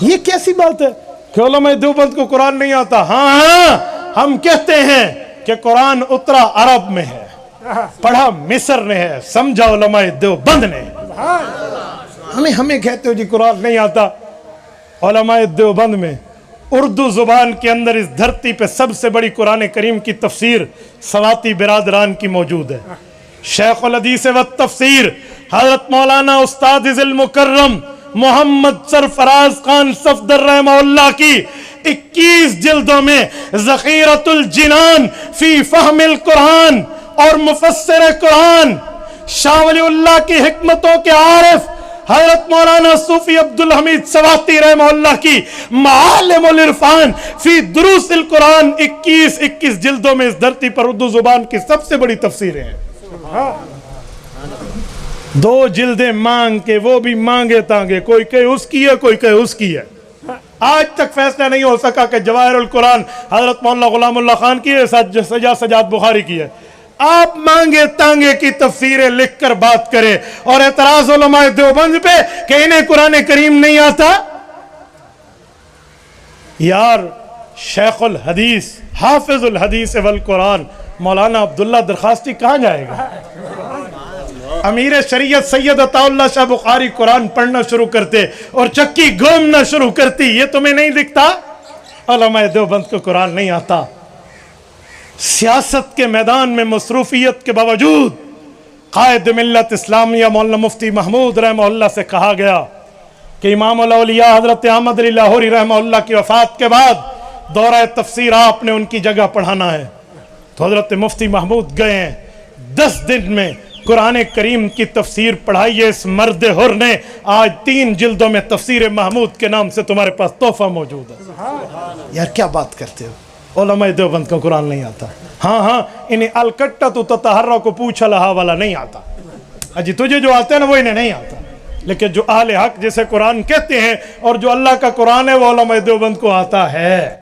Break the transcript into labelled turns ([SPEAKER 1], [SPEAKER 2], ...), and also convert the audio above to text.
[SPEAKER 1] یہ کیسی بات ہے کہ علماء دیوبند کو قرآن نہیں آتا؟ ہاں ہم کہتے ہیں کہ قرآن اترا عرب میں ہے، پڑھا مصر نے ہے، سمجھا علماء دیوبند نے۔ ہمیں کہتے ہو جی قرآن نہیں آتا۔ علماء دیوبند میں اردو زبان کے اندر اس دھرتی پہ سب سے بڑی قرآن کریم کی تفسیر سواتی برادران کی موجود ہے۔ شیخ الحدیث و تفسیر حضرت مولانا استاد ذل مکرم محمد سرفراز خان صفدر رحمہ اللہ کی 21 جلدوں میں ذخیرۃ الجنان فی فہم القرآن اور مفسر قرآن شاہ ولی اللہ کی حکمتوں کے عارف حضرت مولانا صوفی عبدالحمید سواتی رحمہ اللہ کی معالم العرفان فی دروس القرآن 21 جلدوں میں اس دھرتی پر اردو زبان کی سب سے بڑی تفسیریں ہیں۔ 2 جلدیں مانگ کے، وہ بھی مانگے تانگے، کوئی کہے اس کی ہے، کوئی کہے اس کی ہے۔ آج تک فیصلہ نہیں ہو سکا کہ جواہر القرآن حضرت مولانا غلام اللہ خان کی ہے، سجاد بخاری کی ہے۔ آپ مانگے تانگے کی تفسیریں لکھ کر بات کریں اور اعتراض علماء دیوبند پہ کہ انہیں قرآن کریم نہیں آتا۔ یار شیخ الحدیث حافظ الحدیث والقرآن مولانا عبداللہ درخواستی کہاں جائے گا؟ امیر شریعت سید عطا اللہ شاہ بخاری قرآن پڑھنا شروع کرتے اور چکی گھومنا شروع کرتی، یہ تمہیں نہیں دکھتا؟ علماء دیوبند کو قرآن نہیں آتا۔ سیاست کے میدان میں مصروفیت کے باوجود قائد ملت اسلامیہ مولانا مفتی محمود رحمہ اللہ سے کہا گیا کہ امام الاولیاء حضرت احمد علی لاہوری رحمہ اللہ کی وفات کے بعد دورہ تفسیر آپ نے ان کی جگہ پڑھانا ہے۔ تو حضرت مفتی محمود گئے ہیں، 10 دن میں قرآن کریم کی تفسیر پڑھائی ہے۔ اس مرد حر نے آج 3 جلدوں میں تفسیر محمود کے نام سے تمہارے پاس تحفہ موجود ہے۔ یار کیا بات کرتے ہو؟ علماء دیوبند کا قرآن نہیں آتا۔ ہاں انہیں الکٹہ تو تطہرہ کو پوچھا لہا والا نہیں آتا۔ اجی تجھے جو آتے ہیں نا وہ انہیں نہیں آتا، لیکن جو اہل حق جسے قرآن کہتے ہیں اور جو اللہ کا قرآن ہے وہ علماء دیوبند کو آتا ہے۔